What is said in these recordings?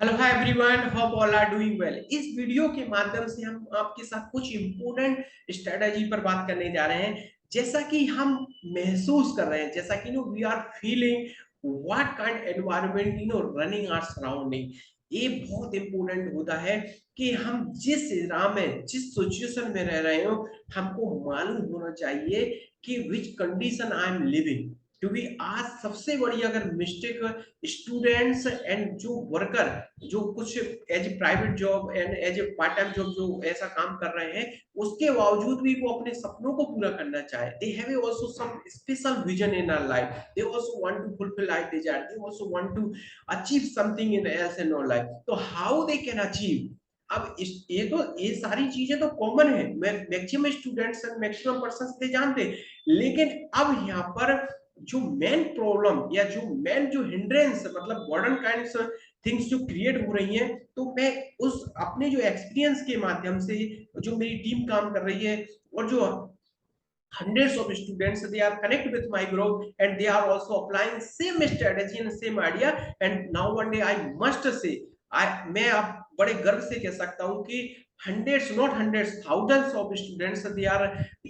Hello hi everyone, hope all are doing well. इस video के माध्यम से हम आपके साथ कुछ इंपॉर्टेंट स्ट्रेटजी पर बात करने जा रहे हैं। जैसा कि हम महसूस कर रहे हैं, जैसा कि we are feeling what kind environment running our surrounding. ये बहुत इंपॉर्टेंट होता है कि हम जिस एरा में, जिस सिचुएशन में रह रहे हो, हमको मालूम होना चाहिए कि which condition I am living. क्योंकि आज सबसे बड़ी अगर मिस्टेक स्टूडेंट्स एंड जो वर्कर, जो कुछ as a private job and as a part time job जो ऐसा काम कर रहे हैं, उसके बावजूद भी वो अपने सपनों को पूरा करना चाहे, they have also some special vision in our life, they also want to fulfil life desire, they also want to achieve something in else in our life. तो हाउ दे कैन अचीव? अब ये सारी चीजें तो common है, maximum students and maximum person ते जानते हैं। लेकिन अब यहाँ पर जो मेन प्रॉब्लम या जो मेन जो हिंड्रेंस, मतलब मॉडर्न काइंड्स थिंग्स जो क्रिएट हो रही हैं, तो मैं उस अपने जो एक्सपीरियंस के माध्यम से, जो मेरी टीम काम कर रही है और जो hundreds of students, they are connect with my group and they are also applying same strategy and same idea. And now one day I must say, मैं अब बड़े गर्व से कह सकता हूँ कि hundreds, not hundreds, thousands of students, they are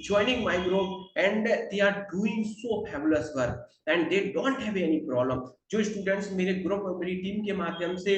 joining my group and they are doing so fabulous work and they don't have any problem. जो स्टूडेंट्स मेरे ग्रुप और मेरी टीम के माध्यम से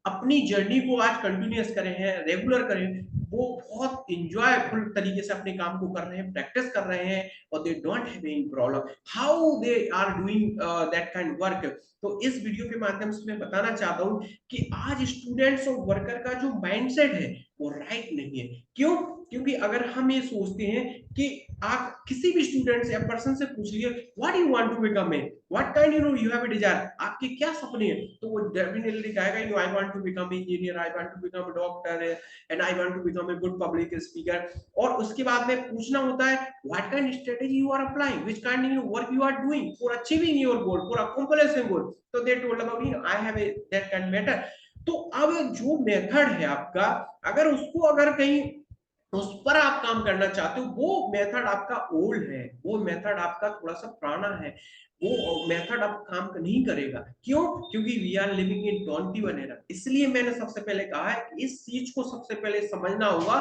अपनी जर्नी को आज कंटिन्यूस करे हैं, रेगुलर करें, वो बहुत इंजॉयफुल तरीके से अपने काम को कर रहे हैं, प्रैक्टिस कर रहे हैं और they don't have any problem. How they are doing that kind work. तो इस वीडियो के माध्यम से मैं बताना चाहता हूं कि आज स्टूडेंट्स और वर्कर का जो माइंडसेट है वो राइट नहीं है। क्यों? क्योंकि अगर हम ये सोचते हैं कि आप किसी भी स्टूडेंट से या पर्सन से पूछ लिए what you want to become a, what kind you have a desire, आपके क्या सपने हैं, तो वो डेफिनेटली कहेगा I want to become engineer, I want to become a doctor and I want to become a good public speaker. और उसके बाद में पूछना होता है what kind strategy you are applying, which kind work you are doing for achieving your goal, for accomplishing गोल। तो they told about I have that kind matter. तो अब जो मेथड है आपका, अगर उसको अगर कहीं उस पर आप काम करना चाहते हो, वो मेथड आपका ओल्ड है, वो मेथड आपका थोड़ा सा पुराना है, वो मेथड अब काम नहीं करेगा। क्यों? क्योंकि we are living in 21 era. इसलिए मैंने सबसे पहले कहा है कि इस चीज को सबसे पहले समझना होगा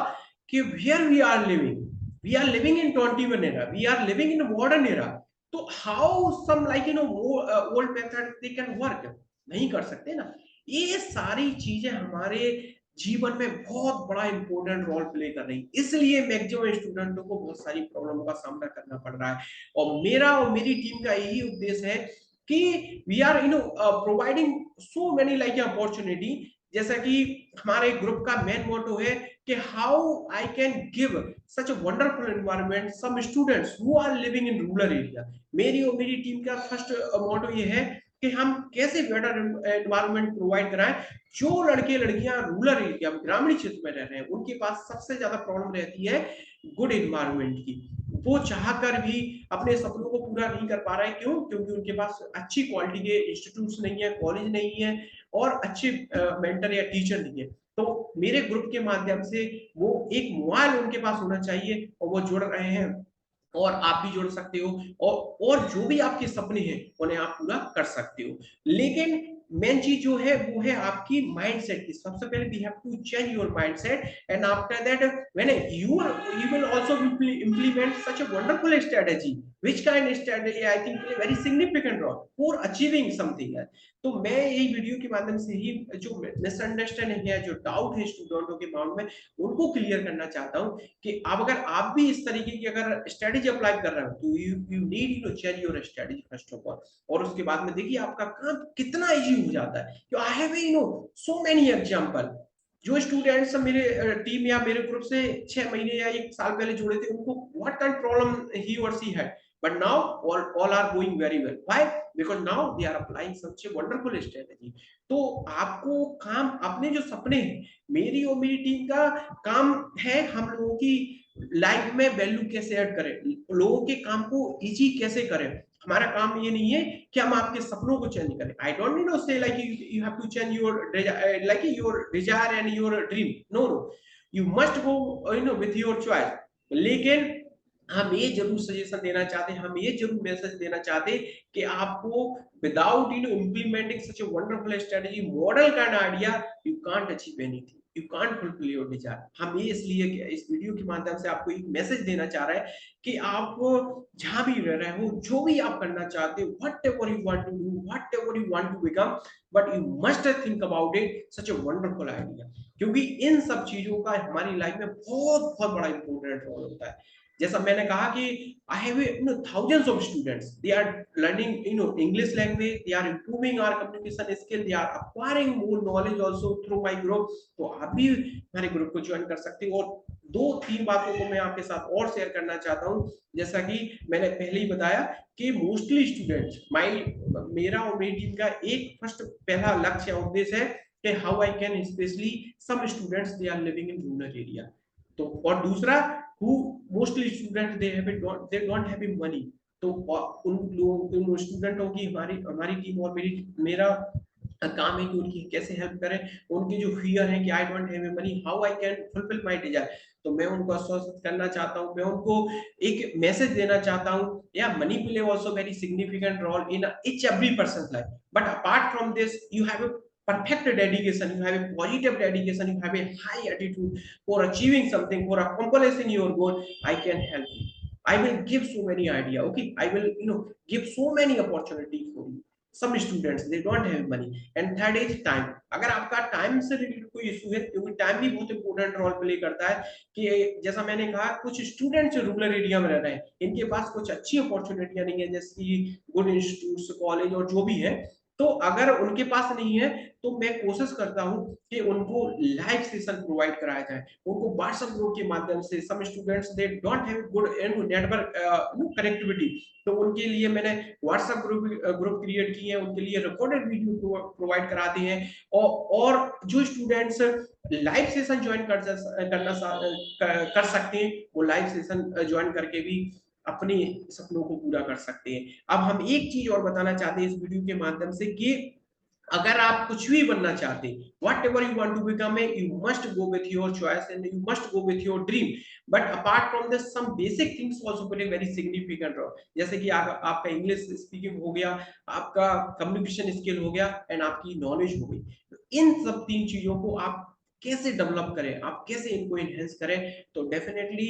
कि where we are living in 21 era, we are living in modern era. तो how some like old method they can work? नहीं कर सकते ना। ये सारी चीजें हमारे जीवन में बहुत बड़ा इंपॉर्टेंट रोल प्ले कर रही है, इसलिए मैक्सिमम स्टूडेंटों को बहुत सारी प्रॉब्लमों का सामना करना पड़ रहा है। और मेरा और मेरी टीम का यही उद्देश्य है कि we are providing so many like opportunity. जैसा कि हमारे ग्रुप का मेन मोटो है कि how I can give such a wonderful environment some students who are living in rural area. मेरी और मेरी टीम का फर्स्ट मोटो ये है कि हम कैसे बेटर एनवायरनमेंट प्रोवाइड कराएं। जो लड़के लड़कियां रूरल एरिया, ग्रामीण क्षेत्र में रह रहे हैं, उनके पास सबसे ज्यादा प्रॉब्लम रहती है गुड एनवायरनमेंट की। वो चाहकर भी अपने सपनों को पूरा नहीं कर पा रहे हैं। क्यों? क्योंकि उनके पास अच्छी क्वालिटी के इंस्टीट्यूट्स नहीं है, कॉलेज नहीं है और अच्छे मेंटर या टीचर नहीं है। तो मेरे ग्रुप के माध्यम से वो एक मोबाइल उनके पास होना चाहिए और वो जुड़ रहे हैं, और आप भी जुड़ सकते हो। और जो भी आपके सपने हैं उन्हें आप पूरा कर सकते हो। लेकिन मेन चीज जो है वो है आपकी माइंडसेट की। सबसे पहले we have to change your mindset and after that when you will also implement such a wonderful strategy, which kind of strategy I think play very significant role for achieving something। तो मैं यही video के माध्यम से ही जो misunderstanding है, जो doubt है स्टूडेंटों के माइंड में, उनको क्लियर करना चाहता हूँ कि अब अगर आप भी इस तरीके की अगर स्ट्रेटजी अप्लाई कर रहे हो तो you need to change your strategy first of all. और उसके बाद में देखिए आपका काम कितना इजी हो जाता है। I have so many example. जो स्टूडेंट्स मेरे टीम या मेरे ग्रुप से 6 महीने या 1 साल पहले जुड़े थे, उनको व्हाट काइंड प्रॉब्लम ही और सी है, but now all are going very well। why? because now they are applying such a wonderful strategy। तो आपको काम, अपने जो सपने हैं, मेरी और मेरी टीम का काम है हम लोगों की लाइफ में वैल्यू कैसे ऐड करें, लोगों के काम को इजी कैसे करें। हमारा काम ये नहीं है कि हम आपके सपनों को चेंज करें। I don't need to say like you have to change your like your desire and your dream. No no, you must go with your choice. लेकिन हम ये जरूर सजेशन देना चाहते हैं, हम ये जरूर मैसेज देना चाहते हैं कि आपको without implementing such a wonderful strategy model kind idea you can't achieve anything, you can't fulfil your desire. हम ये इसलिए इस वीडियो के माध्यम से आपको एक मैसेज देना चाह रहे हैं कि आप जहां भी रह रहे हो, जो भी आप करना चाहते हो, whatever you want to do, whatever you want to become, but you must think about it such a wonderful idea. क्योंकि इन सब चीजों का हमारी लाइफ में बहुत बहुत बड़ा इंपॉर्टेंट रोल होता है। जैसा मैंने कहा कि I have thousands of students. They are learning English language. They are improving our communication skill. They are acquiring more knowledge also through my group. तो आप भी हमारे ग्रुप को ज्वाइन कर सकते हो। और दो तीन बातों को मैं आपके साथ और शेयर करना चाहता हूँ। जैसा कि मैंने पहले ही बताया कि मोस्टली स्टूडेंट्स मेरा और मेरी टीम का एक फर्स्ट पहला लक्ष्य या उद्देश्य है कि how I can specially some students they are living in rural area. तो और दूसरा who mostly students they don't have money। तो उन लोगों उन स्टूडेंटों की हमारी हमारी टीम और मेरा काम है कि उनकी कैसे हेल्प करें। उनकी जो फियर है कि I don't have money, how I can fulfil my desire. तो मैं उनको आश्वस्त करना चाहता हूँ, मैं उनको एक मैसेज देना चाहता हूँ, या money play also very significant role in each every person life, but apart from this you have a perfect dedication, you have a positive dedication, you have a high attitude for achieving something, for accomplishing your goal, I can help you, I will give so many idea, okay, I will give so many opportunity for you। some students they don't have money। and third is time। अगर आपका time से related कोई issue है, क्योंकि time भी बहुत important role play करता है, कि जैसा मैंने कहा कुछ स्टूडेंट्स रूरल एरिया में रह रहे हैं, इनके पास कुछ अच्छी अपॉर्चुनिटियां नहीं है, जैसे कि गुड इंस्टीट्यूट्स कॉलेज और जो भी है। तो अगर उनके पास नहीं है तो मैं कोशिश करता हूं कि उनको लाइव सेशन प्रोवाइड कराया जाए, उनको व्हाट्सएप ग्रुप के माध्यम से। Some students they don't have good network connectivity, तो उनके लिए मैंने व्हाट्सएप ग्रुप क्रिएट किए हैं, उनके लिए रिकॉर्डेड वीडियो प्रोवाइड कराते हैं। और जो स्टूडेंट्स लाइव सेशन ज्वाइन कर सकते हैं, वो लाइव सेशन ज्वाइन करके भी अपने सपनों को पूरा कर सकते हैं। अब हम एक चीज और बताना चाहते हैं इस वीडियो के माध्यम से कि अगर आप कुछ भी बनना चाहते हैं, whatever you want to become a, you must go with your choice and you must go with your dream. But apart from this some basic things also play very significant role. जैसे कि आपका English speaking हो गया, आपका communication skill हो गया, and आपकी knowledge हो गई। तो इन सब तीन चीजों को आप कैसे डेवलप करें, आप कैसे इनको एनहेंस करें, तो डेफिनेटली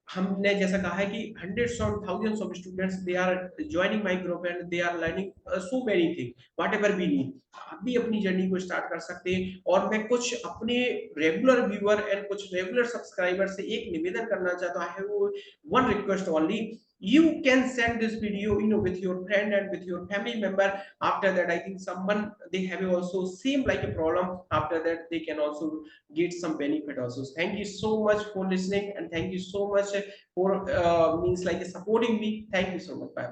हमने जैसा कहा है कि hundreds और thousands of students they are joining my group and they are learning so many things whatever we need। आप भी अपनी जर्नी को स्टार्ट कर सकते हैं। और मैं कुछ अपने रेगुलर व्यूअर एंड कुछ रेगुलर सब्सक्राइबर से एक निवेदन करना चाहता हूं। I have one request only, you can send this video with your friend and with your family member। after that I think someone they have also same like a problem, after that they can also get some benefit also। Thank you so much for listening and thank you so much for means like supporting me। Thank you so much। Bye।